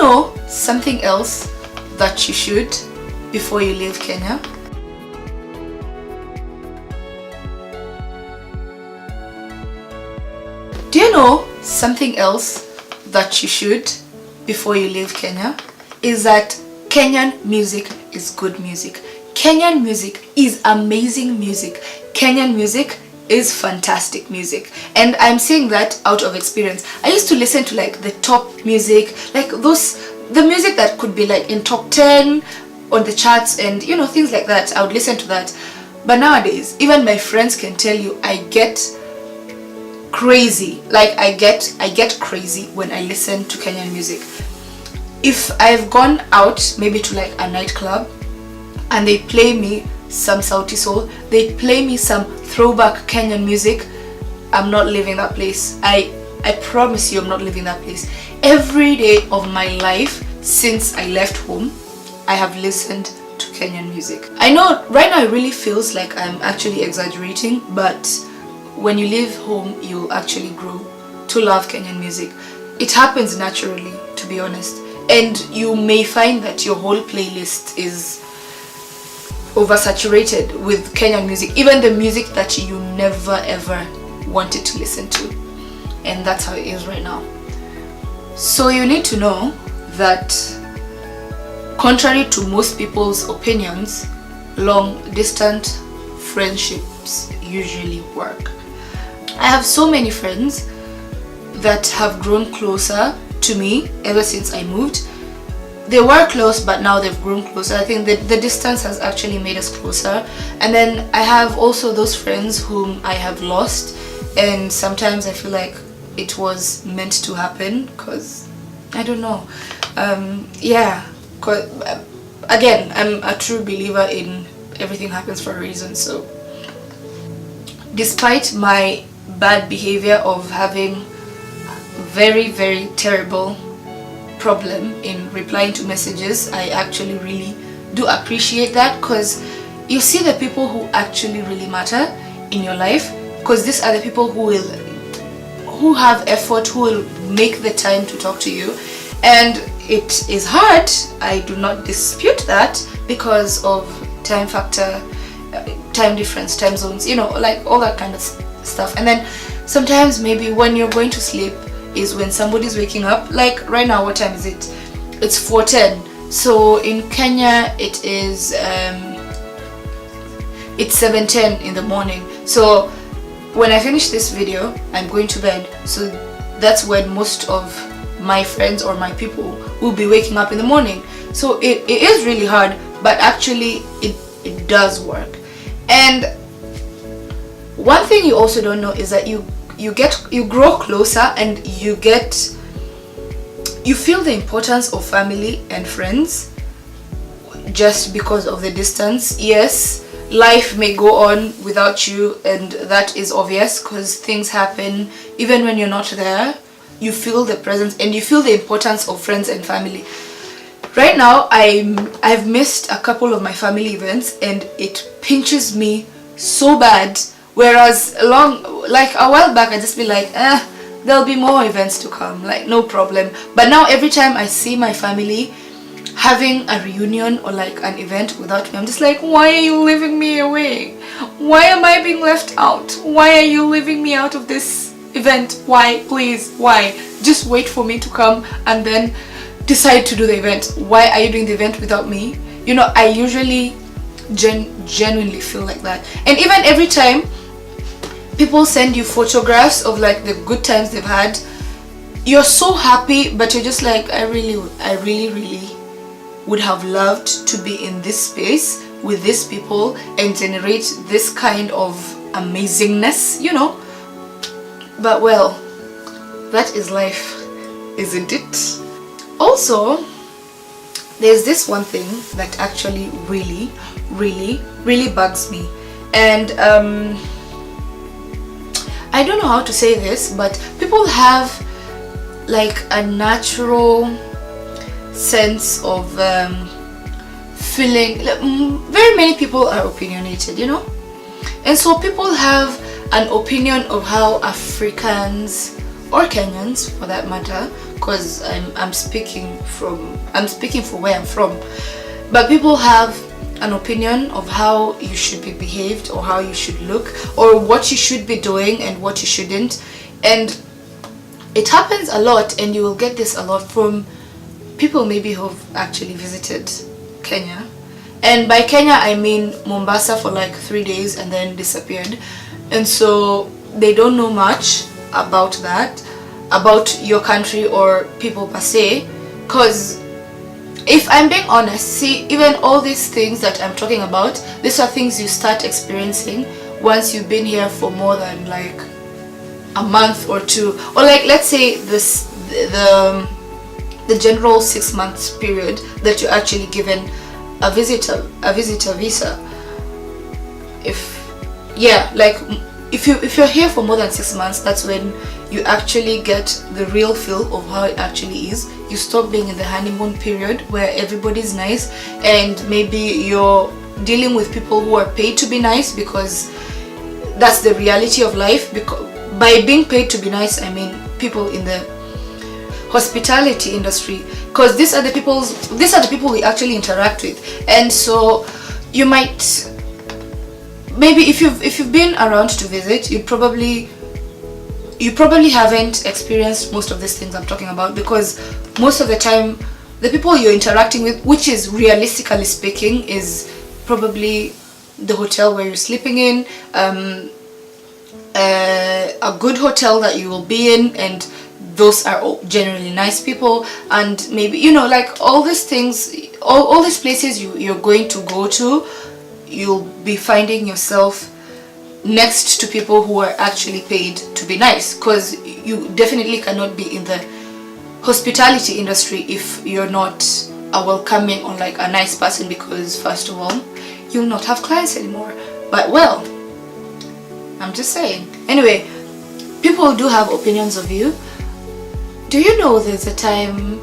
know something else that you should before you leave Kenya? Do you know something else that you should before you leave Kenya? Is that Kenyan music is good music. Kenyan music is amazing music. Kenyan music is fantastic music, and I'm saying that out of experience. I used to listen to like the top music, like the music that could be like in top 10 on the charts, and you know, things like that. I would listen to that. But nowadays, even my friends can tell you I get crazy. Like I get crazy when I listen to Kenyan music. If I've gone out maybe to like a nightclub and they play me some Sauti Soul, they play me some throwback Kenyan music, I'm not leaving that place. I promise you I'm not leaving that place. Every day of my life since I left home, I have listened to Kenyan music. I know right now it really feels like I'm actually exaggerating, but when you leave home, you'll actually grow to love Kenyan music. It happens naturally, to be honest. And you may find that your whole playlist is oversaturated with Kenyan music, even the music that you never ever wanted to listen to. And that's how it is right now. So you need to know that contrary to most people's opinions, long distance friendships usually work. I have so many friends that have grown closer to me ever since I moved. They were close, but now they've grown closer. I think that the distance has actually made us closer. And then I have also those friends whom I have lost, and sometimes I feel like it was meant to happen, because I don't know. Yeah, again, I'm a true believer in everything happens for a reason. So despite my bad behavior of having very terrible problem in replying to messages, I actually really do appreciate that, because you see the people who actually really matter in your life, because these are the people who have effort, who will make the time to talk to you. And it is hard, I do not dispute that, because of time factor, time difference, time zones, you know, like all that kind of stuff. And then sometimes maybe when you're going to sleep is when somebody's waking up. Like right now, what time is it? It's 4:10. So in Kenya it is it's 7:10 in the morning. So when I finish this video, I'm going to bed. So that's when most of my friends or my people will be waking up in the morning. So it is really hard, but actually it does work. And one thing you also don't know is that you grow closer, and you feel the importance of family and friends just because of the distance. Yes, life may go on without you, and that is obvious, because things happen even when you're not there. You feel the presence and you feel the importance of friends and family. Right now I've missed a couple of my family events, and it pinches me so bad. Whereas like a while back, I just be like, there'll be more events to come, like no problem. But now every time I see my family having a reunion or like an event without me, I'm just like, why are you leaving me away? Why am I being left out? Why are you leaving me out of this event? Why? Please, why? Just wait for me to come and then decide to do the event. Why are you doing the event without me? You know, I usually genuinely feel like that. And even every time people send you photographs of like the good times they've had, you're so happy, but you're just like, I really would have loved to be in this space with these people and generate this kind of amazingness, you know. But well, that is life, isn't it? Also, there's this one thing that actually really bugs me, and I don't know how to say this, but people have like a natural sense of feeling. Very many people are opinionated, you know, and so people have an opinion of how Africans, or Kenyans for that matter, because I'm speaking for where I'm from. But people have an opinion of how you should be behaved, or how you should look, or what you should be doing and what you shouldn't. And it happens a lot, and you will get this a lot from people maybe who've actually visited Kenya. And by Kenya I mean Mombasa for like 3 days and then disappeared. And so they don't know much about that, about your country or people per se. Because if I'm being honest, see, even all these things that I'm talking about, these are things you start experiencing once you've been here for more than like a month or two, or like let's say the general 6 months period that you're actually given a visitor visa. If you're here for more than 6 months, that's when you actually get the real feel of how it actually is. You stop being in the honeymoon period where everybody's nice, and maybe you're dealing with people who are paid to be nice, because that's the reality of life. Because by being paid to be nice, I mean people in the hospitality industry, because these are the people we actually interact with. And so you might, maybe if you've been around to visit, you probably haven't experienced most of these things I'm talking about, because most of the time the people you're interacting with, which is realistically speaking is probably the hotel where you're sleeping in, a good hotel that you will be in, and those are all generally nice people. And maybe, you know, like all these things, all these places you're going to go to, you'll be finding yourself next to people who are actually paid to be nice, because you definitely cannot be in the hospitality industry if you're not a welcoming or like a nice person, because first of all you'll not have clients anymore. But well, I'm just saying. Anyway, people do have opinions of you. Do you know there's a time,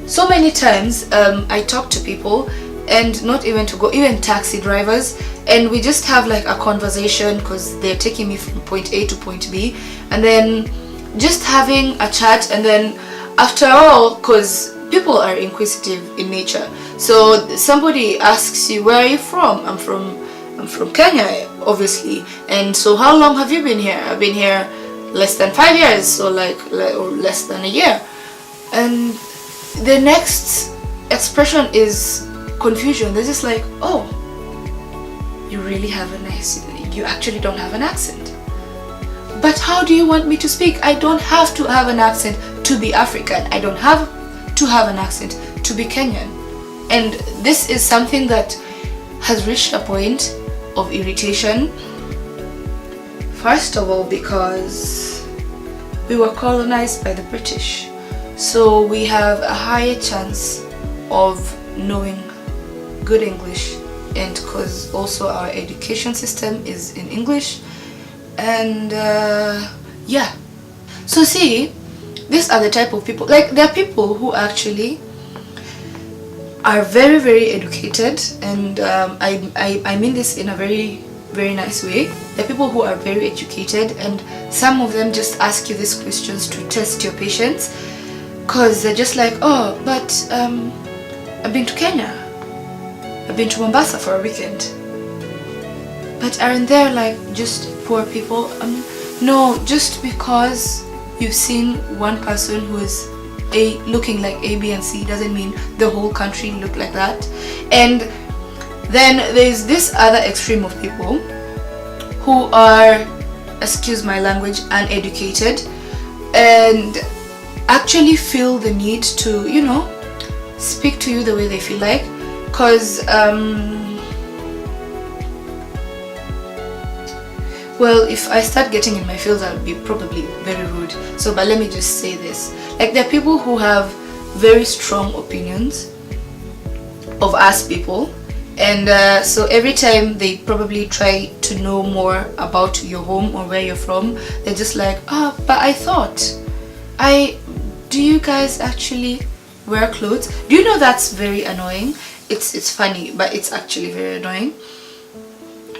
so many times I talk to people, and not even to go, even taxi drivers, and we just have like a conversation because they're taking me from point A to point B, and then just having a chat. And then after all, because people are inquisitive in nature, so somebody asks you, where are you from? I'm from Kenya, obviously. And so how long have you been here? I've been here less than 5 years, or or less than a year. And the next expression is confusion. They're just like, oh, you really have a nice, you actually don't have an accent. But how do you want me to speak? I don't have to have an accent to be African. I don't have to have an accent to be Kenyan. And this is something that has reached a point of irritation. First of all, because we were colonized by the British, so we have a higher chance of knowing good English, and because also our education system is in English. And yeah, so see, these are the type of people, like there are people who actually are very, very educated, and I mean this in a very, very nice way. There are people who are very educated, and some of them just ask you these questions to test your patience, because they're just like, oh, but I've been to Kenya, I've been to Mombasa for a weekend. But aren't there like just poor people? No, just because you've seen one person who is looking like A, B, and C doesn't mean the whole country look like that. And then there's this other extreme of people who are, excuse my language, uneducated, and actually feel the need to, you know, speak to you the way they feel like. Because well, if I start getting in my feels, I'll be probably very rude. So, but let me just say this. Like, there are people who have very strong opinions of us people. And so every time they probably try to know more about your home or where you're from, they're just like, oh, but I thought, do you guys actually wear clothes? Do you know that's very annoying? It's funny, but it's actually very annoying.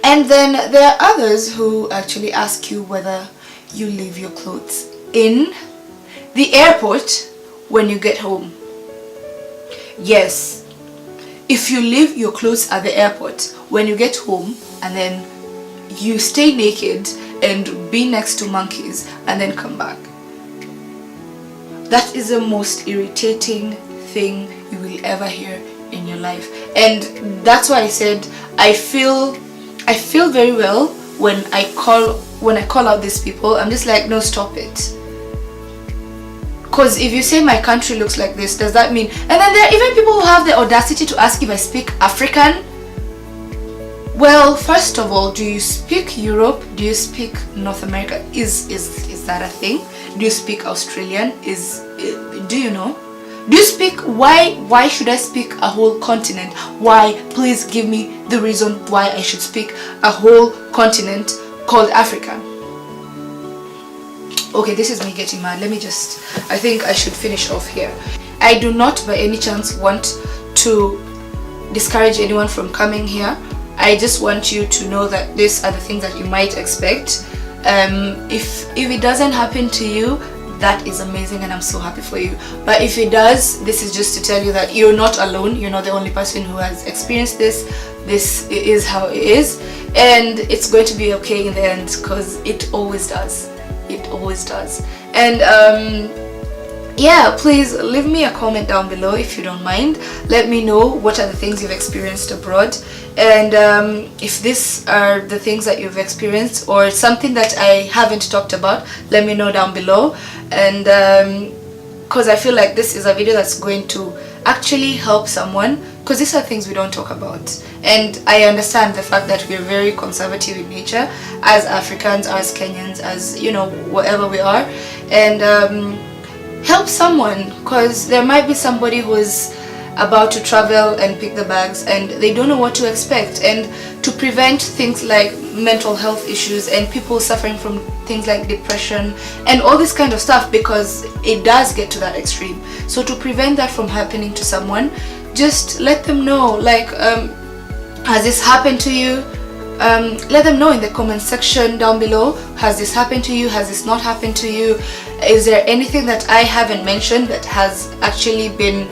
And then there are others who actually ask you whether you leave your clothes in. The airport when you get home. Yes, if you leave your clothes at the airport when you get home and then you stay naked and be next to monkeys and then come back, that is the most irritating thing you will ever hear in your life. And that's why I said I feel very well when I call out these people. I'm just like, no, stop it. Because if you say my country looks like this, does that mean? And then there are even people who have the audacity to ask if I speak African. Well, first of all, do you speak Europe? Do you speak North America? Is that a thing? Do you speak Australian? Do you know? Do you speak, why should I speak a whole continent? Why? Please give me the reason why I should speak a whole continent called Africa. Okay, this is me getting mad. I think I should finish off here. I do not by any chance want to discourage anyone from coming here. I just want you to know that these are the things that you might expect. If it doesn't happen to you, that is amazing and I'm so happy for you. But if it does, this is just to tell you that you're not alone. You're not the only person who has experienced this. This is how it is, and it's going to be okay in the end, because it always does. It always does. And yeah, please leave me a comment down below if you don't mind. Let me know what are the things you've experienced abroad, and if these are the things that you've experienced or something that I haven't talked about, let me know down below. And because I feel like this is a video that's going to actually help someone, because these are things we don't talk about. And I understand the fact that we're very conservative in nature as Africans, as Kenyans, as, you know, whatever we are. And help someone, because there might be somebody who's about to travel and pick the bags and they don't know what to expect. And to prevent things like mental health issues and people suffering from things like depression and all this kind of stuff, because it does get to that extreme. So to prevent that from happening to someone, just let them know, like, has this happened to you? Let them know in the comment section down below. Has this happened to you? Has this not happened to you? Is there anything that I haven't mentioned that has actually been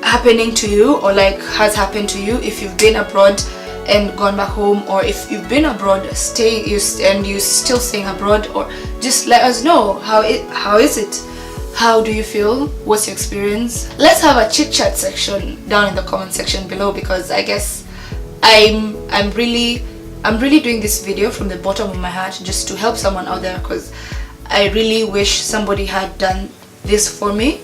happening to you, or like has happened to you if you've been abroad and gone back home, or if you've been abroad and you're still staying abroad? Or just let us know how is it? How do you feel? What's your experience? Let's have a chit chat section down in the comment section below, because I guess I'm really doing this video from the bottom of my heart just to help someone out there, because I really wish somebody had done this for me.